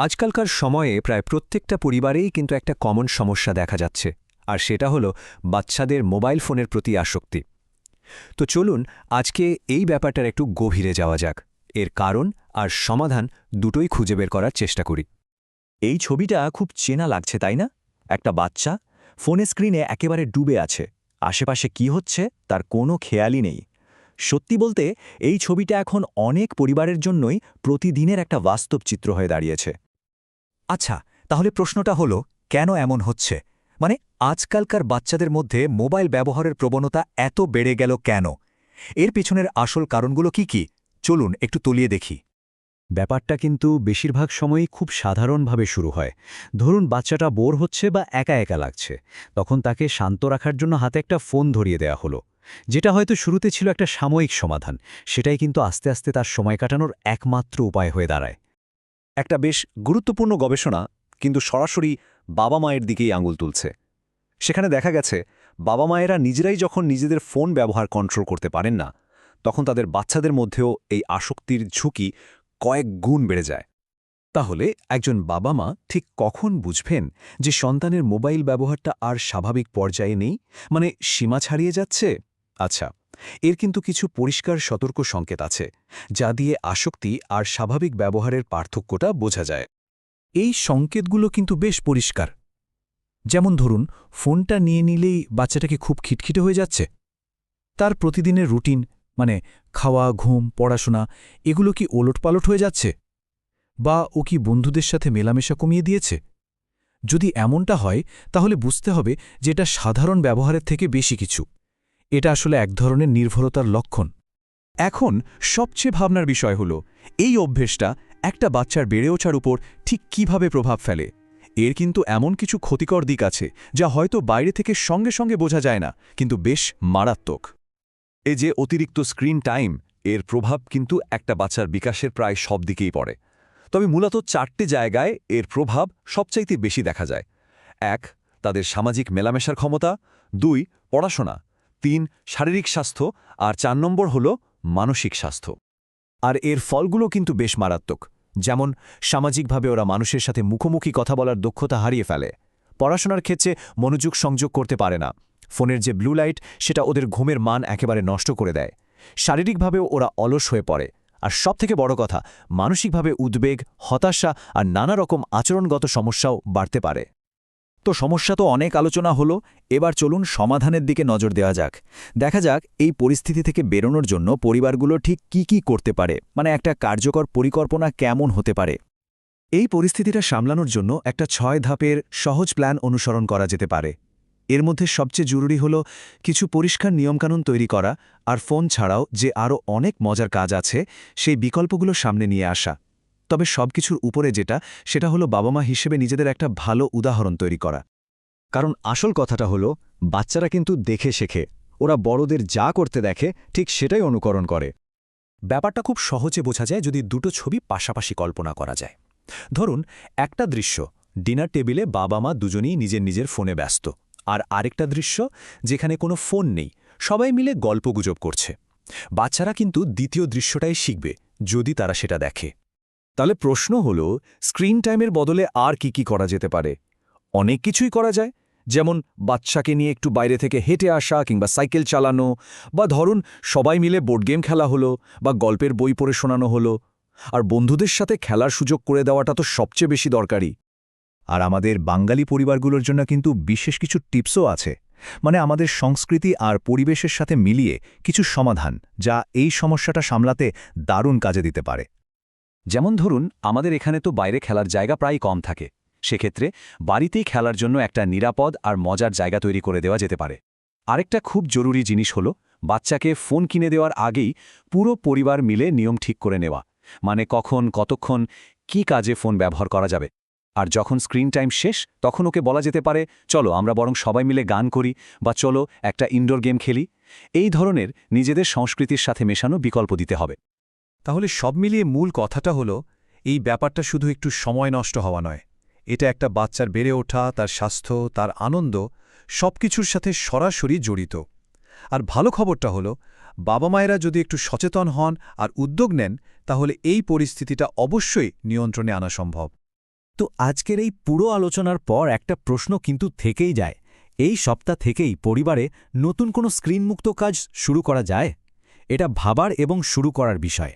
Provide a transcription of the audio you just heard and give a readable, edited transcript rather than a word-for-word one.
আজকালকার সময়ে প্রায় প্রত্যেকটা পরিবারেই কিন্তু একটা কমন সমস্যা দেখা যাচ্ছে, আর সেটা হলো বাচ্চাদের মোবাইল ফোনের প্রতি আসক্তি। তো চলুন আজকে এই ব্যাপারটার একটু গভীরে যাওয়া যাক, এর কারণ আর সমাধান দুটোই খুঁজে বের করার চেষ্টা করি। এই ছবিটা খুব চেনা লাগছে, তাই না? একটা বাচ্চা ফোনের স্ক্রিনে একেবারে ডুবে আছে, আশেপাশে কি হচ্ছে তার কোনো খেয়ালই নেই। সত্যি বলতে এই ছবিটা এখন অনেক পরিবারের জন্যই প্রতিদিনের একটা বাস্তব চিত্র হয়ে দাঁড়িয়েছে। আচ্ছা, তাহলে প্রশ্নটা হলো, কেন এমন হচ্ছে? মানে আজকালকার বাচ্চাদের মধ্যে মোবাইল ব্যবহারের প্রবণতা এত বেড়ে গেল কেন? এর পিছনের আসল কারণগুলো কি? চলুন একটু তলিয়ে দেখি। ব্যাপারটা কিন্তু বেশিরভাগ সময়ই খুব সাধারণভাবে শুরু হয়। ধরুন বাচ্চাটা বোর হচ্ছে বা একা একা লাগছে, তখন তাকে শান্ত রাখার জন্য হাতে একটা ফোন ধরিয়ে দেওয়া হলো। যেটা হয়তো শুরুতে ছিল একটা সাময়িক সমাধান, সেটাই কিন্তু আস্তে আস্তে তার সময় কাটানোর একমাত্র উপায় হয়ে দাঁড়ায়। একটা বেশ গুরুত্বপূর্ণ গবেষণা কিন্তু সরাসরি বাবা মায়ের দিকেই আঙুল তুলছে। সেখানে দেখা গেছে বাবা মায়েরা নিজেরাই যখন নিজেদের ফোন ব্যবহার কন্ট্রোল করতে পারেন না, তখন তাদের বাচ্চাদের মধ্যেও এই আসক্তির ঝুঁকি কয়েক গুণ বেড়ে যায়। তাহলে একজন বাবা মা ঠিক কখন বুঝবেন যে সন্তানের মোবাইল ব্যবহারটা আর স্বাভাবিক পর্যায়ে নেই, মানে সীমা ছাড়িয়ে যাচ্ছে? আচ্ছা, এর কিন্তু কিছু পরিষ্কার সতর্ক সংকেত আছে, যা দিয়ে আসক্তি আর স্বাভাবিক ব্যবহারের পার্থক্যটা বোঝা যায়। এই সংকেতগুলো কিন্তু বেশ পরিষ্কার। যেমন ধরুন, ফোনটা নিয়ে নিলেই বাচ্চাটাকে খুব খিটখিটে হয়ে যাচ্ছে। তার প্রতিদিনের রুটিন, মানে খাওয়া, ঘুম, পড়াশোনা, এগুলো কি ওলটপালট হয়ে যাচ্ছে? বা ও কি বন্ধুদের সাথে মেলামেশা কমিয়ে দিয়েছে? যদি এমনটা হয়, তাহলে বুঝতে হবে যে এটা সাধারণ ব্যবহারের থেকে বেশি কিছু। এটা আসলে এক ধরনের নির্ভরতার লক্ষণ। এখন সবচেয়ে ভাবনার বিষয় হল, এই অভ্যেসটা একটা বাচ্চার বেড়ে ওঠার উপর ঠিক কিভাবে প্রভাব ফেলে। এর কিন্তু এমন কিছু ক্ষতিকর দিক আছে, যা হয়তো বাইরে থেকে সঙ্গে সঙ্গে বোঝা যায় না, কিন্তু বেশ মারাত্মক। এই যে অতিরিক্ত স্ক্রিন টাইম, এর প্রভাব কিন্তু একটা বাচ্চার বিকাশের প্রায় সব দিকেই পড়ে। তবে মূলত 4টে জায়গায় এর প্রভাব সবচাইতে বেশি দেখা যায়। 1, তাদের সামাজিক মেলামেশার ক্ষমতা। 2, পড়াশোনা। 3, শারীরিক স্বাস্থ্য। আর 4 নম্বর হল মানসিক স্বাস্থ্য। আর এর ফলগুলো কিন্তু বেশ মারাত্মক। যেমন সামাজিকভাবে ওরা মানুষের সাথে মুখোমুখি কথা বলার দক্ষতা হারিয়ে ফেলে। পড়াশোনার ক্ষেত্রে মনোযোগ সংযোগ করতে পারে না। ফোনের যে ব্লু লাইট, সেটা ওদের ঘুমের মান একেবারে নষ্ট করে দেয়। শারীরিকভাবেও ওরা অলস হয়ে পড়ে। আর সবথেকে বড় কথা, মানসিকভাবে উদ্বেগ, হতাশা আর নানা রকম আচরণগত সমস্যাও বাড়তে পারে। তো সমস্যা তো অনেক আলোচনা হলো, এবার চলুন সমাধানের দিকে নজর দেওয়া যাক। দেখা যাক এই পরিস্থিতি থেকে বেরোনোর জন্য পরিবারগুলো ঠিক কি করতে পারে, মানে একটা কার্যকর পরিকল্পনা কেমন হতে পারে। এই পরিস্থিতিটা সামলানোর জন্য একটা 6 ধাপের সহজ প্ল্যান অনুসরণ করা যেতে পারে। এর মধ্যে সবচেয়ে জরুরি হল কিছু পরিষ্কার নিয়মকানুন তৈরি করা, আর ফোন ছাড়াও যে আরও অনেক মজার কাজ আছে সেই বিকল্পগুলো সামনে নিয়ে আসা। তবে সবকিছুর উপরে সেটা হলো বাবা মা হিসেবে নিজেদের একটা ভালো উদাহরণ তৈরি করা। কারণ আসল কথাটা হলো, বাচ্চারা কিন্তু দেখে শেখে। ওরা বড়দের যা করতে দেখে ঠিক সেটাই অনুকরণ করে। ব্যাপারটা খুব সহজে বোঝা যায় যদি দুটো ছবি পাশাপাশি কল্পনা করা যায়। ধরুন, একটা দৃশ্য, ডিনার টেবিলে বাবা মা দুজনেই নিজের নিজের ফোনে ব্যস্ত, আর আরেকটা দৃশ্য যেখানে কোনো ফোন নেই, সবাই মিলে গল্পগুজব করছে। বাচ্চারা কিন্তু দ্বিতীয় দৃশ্যটাই শিখবে, যদি তারা সেটা দেখে। তাহলে প্রশ্ন হল, স্ক্রিন টাইমের বদলে আর কি করা যেতে পারে? অনেক কিছুই করা যায়, যেমন বাচ্চাকে নিয়ে একটু বাইরে থেকে হেঁটে আসা কিংবা সাইকেল চালানো, বা ধরুন সবাই মিলে বোর্ড গেম খেলা হলো, বা গল্পের বই পড়ে শোনানো হলো। আর বন্ধুদের সাথে খেলার সুযোগ করে দেওয়াটা তো সবচেয়ে বেশি দরকারি। আর আমাদের বাঙালি পরিবারগুলোর জন্য কিন্তু বিশেষ কিছু টিপসও আছে, মানে আমাদের সংস্কৃতি আর পরিবেশের সাথে মিলিয়ে কিছু সমাধান, যা এই সমস্যাটা সামলাতে দারুণ কাজে দিতে পারে। যেমন ধরুন, আমাদের এখানে তো বাইরে খেলার জায়গা প্রায় কম থাকে। সেক্ষেত্রে বাড়িতেই খেলার জন্য একটা নিরাপদ আর মজার জায়গা তৈরি করে দেওয়া যেতে পারে। আরেকটা খুব জরুরি জিনিস হলো, বাচ্চাকে ফোন কিনে দেওয়ার আগেই পুরো পরিবার মিলে নিয়ম ঠিক করে নেওয়া, মানে কখন কতক্ষণ কি কাজে ফোন ব্যবহার করা যাবে। আর যখন স্ক্রিন টাইম শেষ, তখন ওকে বলা যেতে পারে, চলো আমরা বরং সবাই মিলে গান করি, বা চলো একটা ইনডোর গেম খেলি। এই ধরনের নিজেদের সংস্কৃতির সাথে মেশানো বিকল্প দিতে হবে। তাহলে সব মিলিয়ে মূল কথাটা হলো, এই ব্যাপারটা শুধু একটু সময় নষ্ট হওয়া নয়, এটা একটা বাচ্চার বেড়ে ওঠা, তার স্বাস্থ্য, তার আনন্দ, সবকিছুর সাথে সরাসরি জড়িত। আর ভালো খবরটা হলো, বাবা মায়েরা যদি একটু সচেতন হন আর উদ্যোগ নেন, তাহলে এই পরিস্থিতিটা অবশ্যই নিয়ন্ত্রণে আনা সম্ভব। তো আজকের এই পুরো আলোচনার পর একটা প্রশ্ন কিন্তু থেকেই যায়, এই সপ্তাহ থেকেই পরিবারে নতুন কোনো স্ক্রিনমুক্ত কাজ শুরু করা যায়? এটা ভাবার এবং শুরু করার বিষয়।